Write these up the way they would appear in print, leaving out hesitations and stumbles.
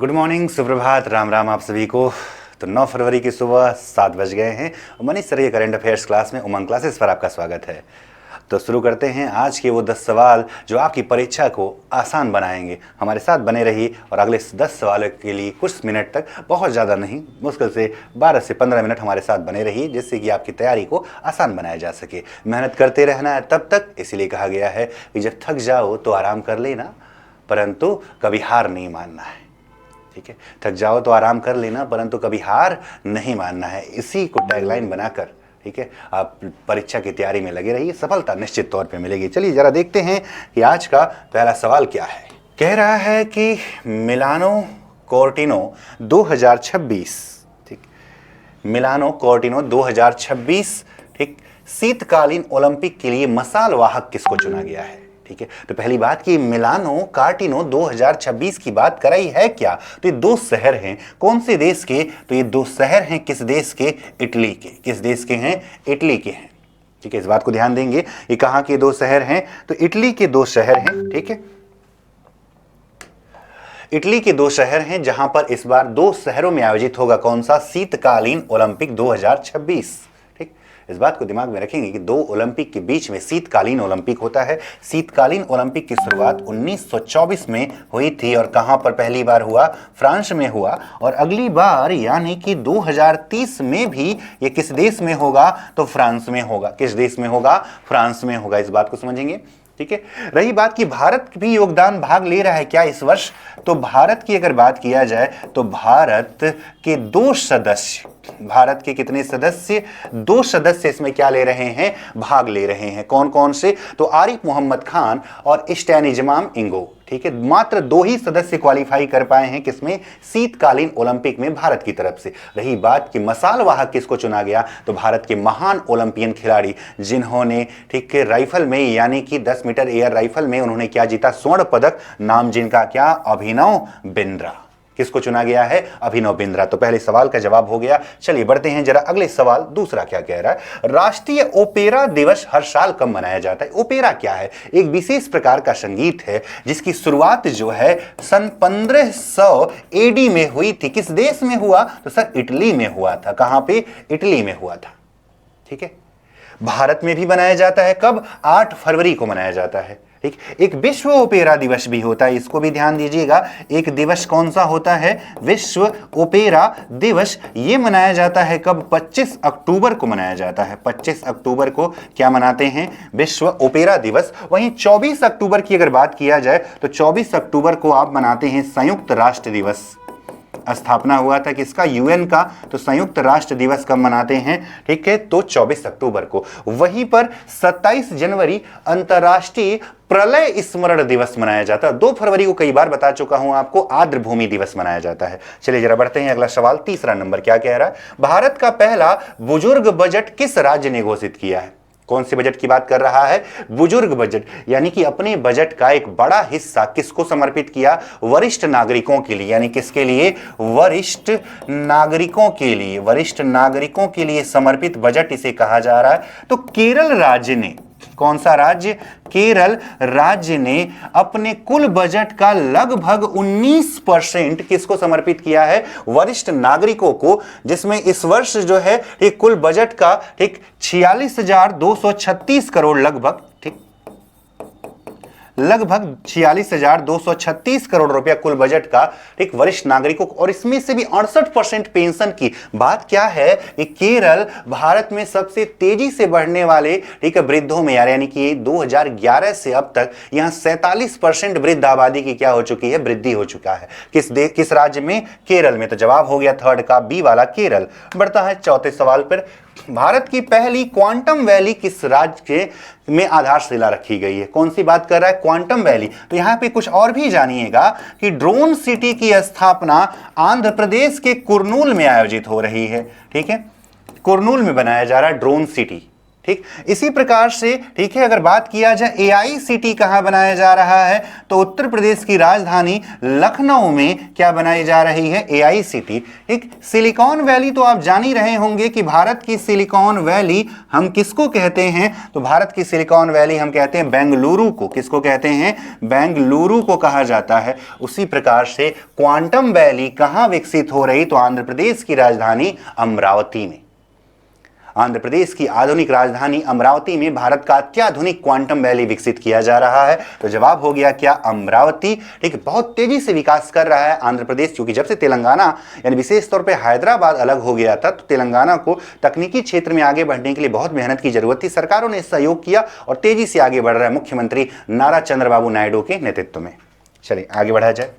Good morning, सुप्रभात, राम राम आप सभी को। तो 9 फरवरी की सुबह 7 बज गए हैं और मनीष सर के करंट अफेयर्स क्लास में उमंग क्लासेस पर आपका स्वागत है। तो शुरू करते हैं आज के वो 10 सवाल जो आपकी परीक्षा को आसान बनाएंगे। हमारे साथ बने रहिए और अगले 10 सवालों के लिए कुछ मिनट तक, बहुत ज़्यादा नहीं, मुश्किल से 12 से 15 मिनट हमारे साथ बने रहिए, जिससे कि आपकी तैयारी को आसान बनाया जा सके। मेहनत करते रहना है तब तक, इसीलिए कहा गया है कि जब थक जाओ तो आराम कर लेना, परंतु कभी हार नहीं मानना है। ठीक है, थक जाओ तो आराम कर लेना, परंतु कभी हार नहीं मानना है। इसी को टैगलाइन बनाकर, ठीक है, आप परीक्षा की तैयारी में लगे रहिए, सफलता निश्चित तौर पे मिलेगी। चलिए जरा देखते हैं कि आज का पहला सवाल क्या है। कह रहा है कि मिलानो कोर्टिनो 2026, ठीक, मिलानो कोर्टिनो 2026, ठीक, शीतकालीन ओलंपिक के लिए मसाल वाहक किसको चुना गया है। ठीक है, तो पहली बात कि मिलानो कार्टिनो 2026 की बात कराई है क्या, तो ये दो शहर हैं। कौन से देश के, तो ये दो शहर हैं किस देश के, इटली के। किस देश के हैं, इटली के हैं। ठीक है, इस बात को ध्यान देंगे। ये कहां के दो शहर हैं, तो इटली के दो शहर हैं। ठीक है, इटली के दो शहर हैं जहां पर इस बार दो शहरों में आयोजित होगा कौन सा, शीतकालीन ओलंपिक 2026। इस बात को दिमाग में रखेंगे कि दो ओलंपिक के बीच में शीतकालीन ओलंपिक होता है। शीतकालीन ओलंपिक की शुरुआत 1924 में हुई थी और कहां पर पहली बार हुआ, फ्रांस में हुआ। और अगली बार यानी कि 2030 में भी ये किस देश में होगा, तो फ्रांस में होगा। किस देश में होगा, फ्रांस में होगा। इस बात को समझेंगे। ठीक है, रही बात कि भारत भी योगदान भाग ले रहा है क्या इस वर्ष, तो भारत की अगर बात किया जाए तो भारत के दो सदस्य, भारत के कितने सदस्य, दो सदस्य इसमें क्या ले रहे हैं, भाग ले रहे हैं। कौन कौन से, तो आरिफ मोहम्मद खान और इस्टैनिजमाम इंगो। ठीक है, मात्र दो ही सदस्य क्वालिफाई कर पाए हैं किसमें, शीतकालीन ओलंपिक में भारत की तरफ से। रही बात कि मसाल वाहक किसको चुना गया, तो भारत के महान ओलंपियन खिलाड़ी जिन्होंने, ठीक है, राइफल में यानी कि 10 मीटर एयर राइफल में उन्होंने क्या जीता, स्वर्ण पदक। नाम जिनका क्या, अभिनव बिंद्रा। किसको चुना गया है, अभिनव बिंद्रा। तो पहले सवाल का जवाब हो गया। चलिए बढ़ते हैं जरा अगले सवाल। दूसरा क्या कह रहा है, राष्ट्रीय ओपेरा दिवस हर साल कब मनाया जाता है। ओपेरा क्या है, एक विशेष प्रकार का संगीत है जिसकी शुरुआत जो है सन 1500 एडी में हुई थी। किस देश में हुआ, तो सर इटली में हुआ था। कहां पे, इटली में हुआ था। ठीक है, भारत में भी मनाया जाता है। कब, 8 फरवरी को मनाया जाता है। ठीक, एक विश्व ओपेरा दिवस भी होता है, इसको भी ध्यान दीजिएगा। एक दिवस कौन सा होता है, विश्व ओपेरा दिवस। ये मनाया जाता है कब, 25 अक्टूबर को मनाया जाता है। 25 अक्टूबर को क्या मनाते हैं, विश्व ओपेरा दिवस। वहीं 24 अक्टूबर की अगर बात किया जाए तो 24 अक्टूबर को आप मनाते हैं संयुक्त राष्ट्र दिवस। स्थापना हुआ था किसका, यूएन का। तो संयुक्त राष्ट्र दिवस कब मनाते हैं, ठीक है, तो 24 अक्टूबर को। वहीं पर 27 जनवरी अंतर्राष्ट्रीय प्रलय स्मरण दिवस मनाया जाता है। 2 फरवरी को कई बार बता चुका हूं आपको, आर्द्र भूमि दिवस मनाया जाता है। चलिए जरा बढ़ते हैं अगला सवाल। तीसरा नंबर क्या कह रहा है, भारत का पहला बुजुर्ग बजट किस राज्य ने घोषित किया है। कौन से बजट की बात कर रहा है, बुजुर्ग बजट। यानी कि अपने बजट का एक बड़ा हिस्सा किसको समर्पित किया, वरिष्ठ नागरिकों के लिए। यानी किसके लिए, वरिष्ठ नागरिकों के लिए। वरिष्ठ नागरिकों के लिए समर्पित बजट इसे कहा जा रहा है। तो केरल राज्य ने, कौन सा राज्य, केरल राज्य ने अपने कुल बजट का लगभग 19% किसको समर्पित किया है, वरिष्ठ नागरिकों को। जिसमें इस वर्ष जो है एक कुल बजट का, ठीक, 46,236 करोड़ लगभग, ठीक, लगभग 46,236 करोड़ रुपया कुल बजट का, ठीक, वरिष्ठ नागरिकों को। और इसमें से भी 68% पेंशन की बात क्या है कि केरल भारत में सबसे तेजी से बढ़ने वाले, ठीक है, वृद्धों में यानी कि 2011 से अब तक यहां 47% वृद्ध आबादी की क्या हो चुकी है, वृद्धि हो चुका है। किस राज्य में, केरल में। तो जवाब हो गया थर्ड का, बी वाला, केरल। बढ़ता है चौथे सवाल पर। भारत की पहली क्वांटम वैली किस राज्य में आधारशिला रखी गई है। कौन सी बात कर रहा है, क्वांटम वैली। तो यहां पे कुछ और भी जानिएगा कि ड्रोन सिटी की स्थापना आंध्र प्रदेश के कुर्नूल में आयोजित हो रही है। ठीक है, कुर्नूल में बनाया जा रहा है ड्रोन सिटी। ठीक, इसी प्रकार से ठीक है, अगर बात किया जाए एआईसीटी कहां बनाया जा रहा है, तो उत्तर प्रदेश की राजधानी लखनऊ में क्या बनाई जा रही है, एआईसीटी। ठीक, सिलिकॉन वैली तो आप जान ही रहे होंगे कि भारत की सिलिकॉन वैली हम किसको कहते हैं, तो भारत की सिलिकॉन वैली हम कहते हैं बेंगलुरु को। किसको कहते हैं, बेंगलुरु को कहा जाता है। उसी प्रकार से क्वांटम वैली कहां विकसित हो रही, तो आंध्र प्रदेश की राजधानी अमरावती में। आंध्र प्रदेश की आधुनिक राजधानी अमरावती में भारत का अत्याधुनिक क्वांटम वैली विकसित किया जा रहा है। तो जवाब हो गया क्या, अमरावती। ठीक है, बहुत तेजी से विकास कर रहा है आंध्र प्रदेश, क्योंकि जब से तेलंगाना यानी विशेष तौर पे हैदराबाद अलग हो गया था, तो तेलंगाना को तकनीकी क्षेत्र में आगे बढ़ने के लिए बहुत मेहनत की जरूरत थी। सरकारों ने सहयोग किया और तेजी से आगे बढ़ रहा है मुख्यमंत्री नारा चंद्रबाबू नायडू के नेतृत्व में। चलिए आगे बढ़ा जाए।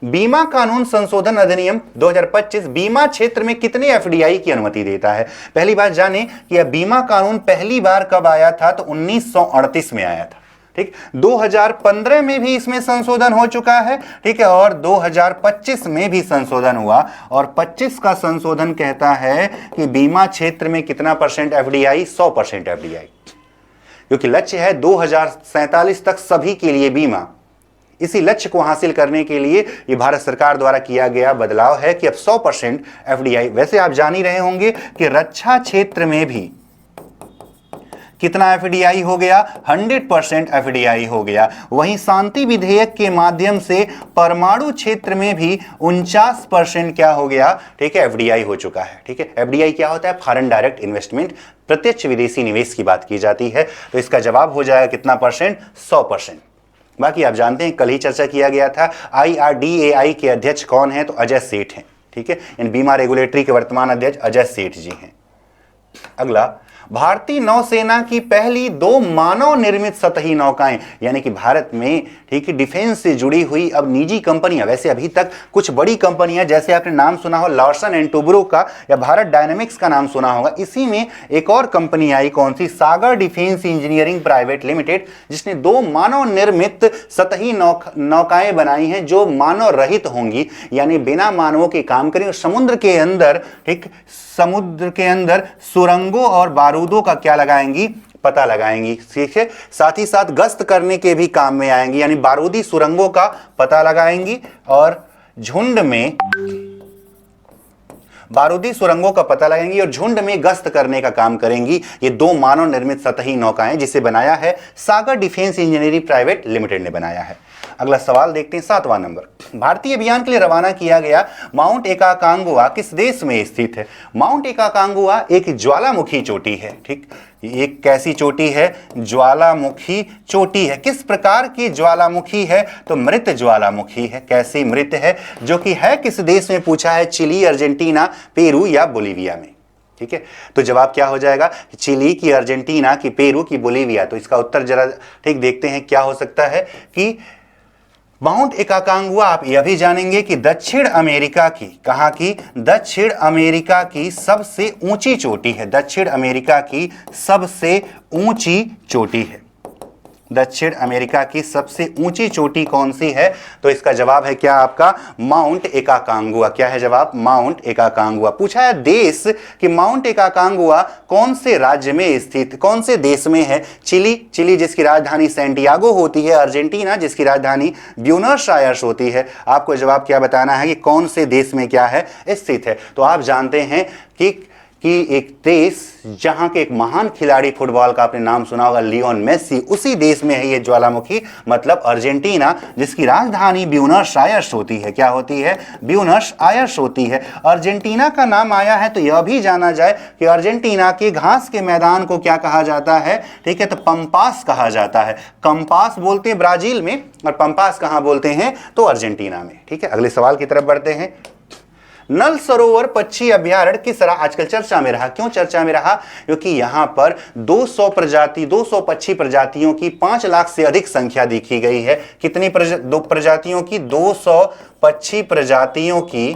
बीमा कानून संशोधन अधिनियम 2025 बीमा क्षेत्र में कितने एफडीआई की अनुमति देता है। पहली बात जाने कि यह बीमा कानून पहली बार कब आया था, तो 1938 में आया था। ठीक, 2015 में भी इसमें संशोधन हो चुका है। ठीक है, और 2025 में भी संशोधन हुआ, और 25 का संशोधन कहता है कि बीमा क्षेत्र में कितना परसेंट एफडीआई, 100% एफडीआई, क्योंकि लक्ष्य है 2047 तक सभी के लिए बीमा। इसी लक्ष्य को हासिल करने के लिए ये भारत सरकार द्वारा किया गया बदलाव है कि अब 100% एफडीआई। वैसे आप जान ही रहे होंगे कि रक्षा क्षेत्र में भी कितना एफडीआई हो गया, 100% एफडीआई हो गया। वहीं शांति विधेयक के माध्यम से परमाणु क्षेत्र में भी 49% क्या हो गया, ठीक है, एफडीआई हो चुका है। ठीक है, एफडीआई क्या होता है, फॉरेन डायरेक्ट इन्वेस्टमेंट, प्रत्यक्ष विदेशी निवेश की बात की जाती है। तो इसका जवाब हो जाएगा कितना परसेंट, 100%। बाकी आप जानते हैं कल ही चर्चा किया गया था, IRDAI के अध्यक्ष कौन है, तो अजय सेठ हैं। ठीक है, इन बीमा रेगुलेटरी के वर्तमान अध्यक्ष अजय सेठ जी हैं। अगला, भारतीय नौसेना की पहली 2 मानव निर्मित सतही नौकाएं, यानी कि भारत में ठीक है डिफेंस से जुड़ी हुई अब निजी कंपनियां, वैसे अभी तक कुछ बड़ी कंपनियां, जैसे आपने नाम सुना हो लार्सन एंड टुब्रो का या भारत डायनेमिक्स का नाम सुना होगा, इसी में एक और कंपनी आई, कौन सी, सागर डिफेंस इंजीनियरिंग प्राइवेट लिमिटेड, जिसने 2 मानव निर्मित सतही नौकाएं बनाई हैं जो मानव रहित होंगी, यानी बिना मानवों के काम करेंगे। समुद्र के अंदर, ठीक, समुद्र के अंदर सुरंगों और बारूदों का क्या लगाएंगी, पता लगाएंगी। ठीक है, साथ ही साथ गश्त करने के भी काम में आएंगी, यानी बारूदी सुरंगों का पता लगाएंगी और झुंड में बारूदी सुरंगों का पता लगाएंगी और झुंड में गश्त करने का काम करेंगी। ये 2 मानव निर्मित सतही नौकाएं, जिसे बनाया है सागर डिफेंस इंजीनियरिंग प्राइवेट लिमिटेड ने बनाया है। अगला सवाल देखते हैं, 7वां नंबर। भारतीय अभियान के लिए रवाना किया गया माउंट एकाकांगुआ किस देश में स्थित है। माउंट एकाकांगुआ एक ज्वालामुखी चोटी है। ठीक, एक कैसी चोटी है, ज्वालामुखी चोटी है। किस प्रकार की ज्वालामुखी है, तो मृत ज्वालामुखी है। कैसी मृत है, जो कि है किस देश में पूछा है, चिली, अर्जेंटीना, पेरू या बोलीविया में। ठीक है, तो जवाब क्या हो जाएगा, चिली की, अर्जेंटीना की, पेरू की, बोलीविया। तो इसका उत्तर जरा ठीक देखते हैं क्या हो सकता है कि माउंट एकाकांगुआ, आप यह भी जानेंगे कि दक्षिण अमेरिका की, कहां की, दक्षिण अमेरिका की सबसे ऊंची चोटी है। दक्षिण अमेरिका की सबसे ऊंची चोटी है। दक्षिण अमेरिका की सबसे ऊंची चोटी कौन सी है, तो इसका जवाब है क्या आपका, माउंट एकाकांगुआ। क्या है जवाब, माउंट एकाकांगुआ। पूछा है देश कि माउंट एकाकांगुआ कौन से राज्य में स्थित, कौन से देश में है। चिली, चिली जिसकी राजधानी सैंटियागो होती है। अर्जेंटीना जिसकी राजधानी ब्यूनस आयर्स होती है। आपको जवाब क्या बताना है कि कौन से देश में क्या है, स्थित है। तो आप जानते हैं कि एक देश जहां के एक महान खिलाड़ी फुटबॉल का आपने नाम सुना होगा, लियोन मेसी, उसी देश में है ये ज्वालामुखी, मतलब अर्जेंटीना, जिसकी राजधानी ब्यूनस आयर्स होती है। क्या होती है, ब्यूनस आयर्स होती है। अर्जेंटीना का नाम आया है तो यह भी जाना जाए कि अर्जेंटीना के घास के मैदान को क्या कहा जाता है, ठीक है, तो पंपास कहा जाता है। कंपास बोलते हैं ब्राजील में और पंपास कहां बोलते हैं, तो अर्जेंटीना में। ठीक है, अगले सवाल की तरफ बढ़ते हैं। नल सरोवर पक्षी अभ्यारण्य किस तरह आजकल चर्चा में रहा, क्यों चर्चा में रहा, क्योंकि यहां पर 200 पक्षी प्रजातियों की 5 लाख से अधिक संख्या देखी गई है। कितनी प्रजातियों की, 200 पक्षी प्रजातियों की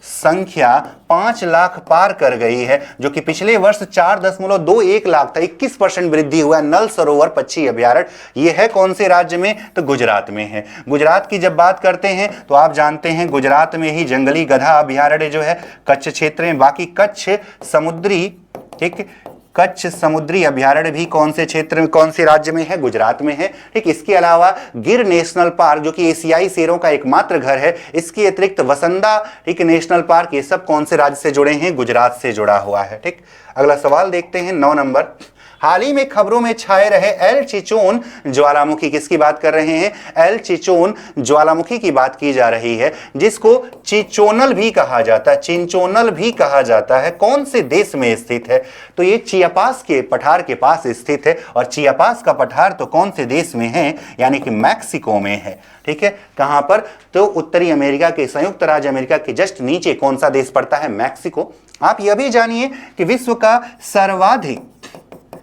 संख्या 5 लाख पार कर गई है, जो कि पिछले वर्ष 4.21 लाख था। 21% वृद्धि हुआ। नल सरोवर पक्षी अभ्यारण्य ये है कौन से राज्य में, तो गुजरात में है। गुजरात की जब बात करते हैं तो आप जानते हैं गुजरात में ही जंगली गधा अभ्यारण्य जो है कच्छ क्षेत्र में, बाकी कच्छ समुद्री, ठीक, कच्छ समुद्री अभयारण्य भी कौन से क्षेत्र में, कौन से राज्य में है? गुजरात में है। ठीक, इसके अलावा गिर नेशनल पार्क जो कि एशियाई शेरों का एकमात्र घर है, इसके अतिरिक्त वसंदा ठीक नेशनल पार्क, ये सब कौन से राज्य से जुड़े हैं? गुजरात से जुड़ा हुआ है। ठीक, अगला सवाल देखते हैं 9 नंबर। हाल ही में खबरों में छाए रहे एल चिचोन ज्वालामुखी, किसकी बात कर रहे हैं? एल चिचोन ज्वालामुखी की बात की जा रही है, जिसको चिचोनल भी कहा जाता है, चिंचोनल भी कहा जाता है। कौन से देश में स्थित है? तो ये चियापास के पठार के पास स्थित है, और चियापास का पठार तो कौन से देश में है? यानी कि मैक्सिको में है। ठीक है, कहां पर? तो उत्तरी अमेरिका के, संयुक्त राज्य अमेरिका के जस्ट नीचे कौन सा देश पड़ता है? मैक्सिको। आप यह भी जानिए कि विश्व का सर्वाधिक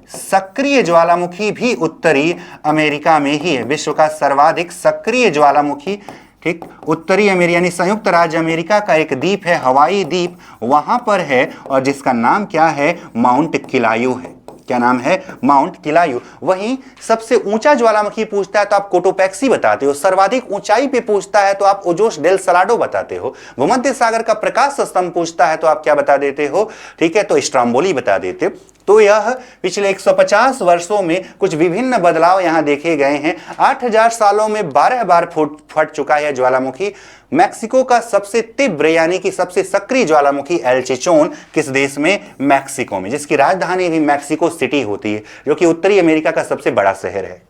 सक्रिय ज्वालामुखी भी उत्तरी अमेरिका में ही है। विश्व का सर्वाधिक सक्रिय ज्वालामुखी ठीक उत्तरी अमेरिका यानी संयुक्त राज्य अमेरिका का एक द्वीप है, हवाई द्वीप, वहां पर है, और जिसका नाम क्या है? माउंट किलायू है। क्या नाम है? माउंट किलायू। वहीं सबसे ऊंचा ज्वालामुखी पूछता है तो आप कोटोपैक्सी बताते हो, सर्वाधिक ऊंचाई पे पूछता है तो आप ओजोस डेल सलाडो बताते हो, भूमध्य सागर का प्रकाश स्तंभ पूछता है तो आप क्या बता देते हो? ठीक है, तो स्ट्रोम्बोली बता देते हो। तो यह पिछले 150 वर्षों में कुछ विभिन्न बदलाव यहां देखे गए हैं। 8000 सालों में 12 बार फट चुका है ज्वालामुखी। मैक्सिको का सबसे तीव्र यानी कि सबसे सक्रिय ज्वालामुखी एल चिचोन किस देश में? मैक्सिको में, जिसकी राजधानी भी मैक्सिको सिटी होती है, जो कि उत्तरी अमेरिका का सबसे बड़ा शहर है।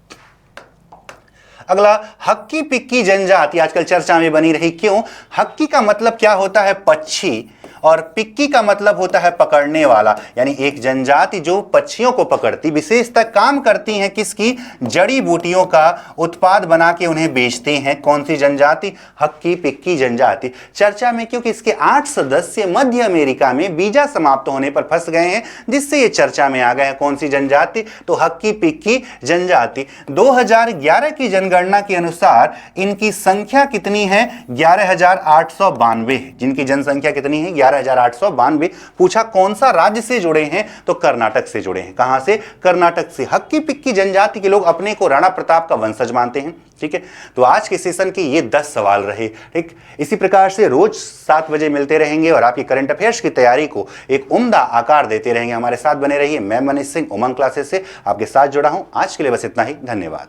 अगला, हक्की पिक्की जनजाति आजकल चर्चा में बनी रही, क्यों? हक्की का मतलब क्या होता है? पक्षी, और पिक्की का मतलब होता है पकड़ने वाला, यानी एक जनजाति जो पक्षियों को पकड़ती, विशेषतः काम करती हैं किसकी? जड़ी बूटियों का उत्पाद बना के उन्हें बेचते हैं। कौन सी जनजाति? हक्की पिक्की जनजाति। चर्चा में क्योंकि इसके 8 सदस्य मध्य अमेरिका में वीजा समाप्त होने पर फंस गए हैं, जिससे ये चर्चा में आ गए हैं। कौन सी जनजाति? तो हक्की पिक्की जनजाति। 2011 की जनगणना के अनुसार इनकी संख्या कितनी है? 11,892, जिनकी जनसंख्या कितनी है? 11,892। पूछा कौन सा राज्य से जुड़े हैं? तो कर्नाटक से जुड़े हैं। कहां से? कर्नाटक से। हक्की पिक्की जनजाति के लोग अपने को राणा प्रताप का वंशज मानते हैं। ठीक है, तो आज के सेशन के ये 10 सवाल रहे। ठीक, इसी प्रकार से रोज 7 बजे मिलते रहेंगे और आपकी करंट अफेयर्स की तैयारी को एक उम्दा आकार देते रहेंगे। हमारे साथ बने रहिए। मैं मनीष सिंह, उमंग क्लासेस से आपके साथ जुड़ा हूं। आज के लिए बस इतना ही। धन्यवाद।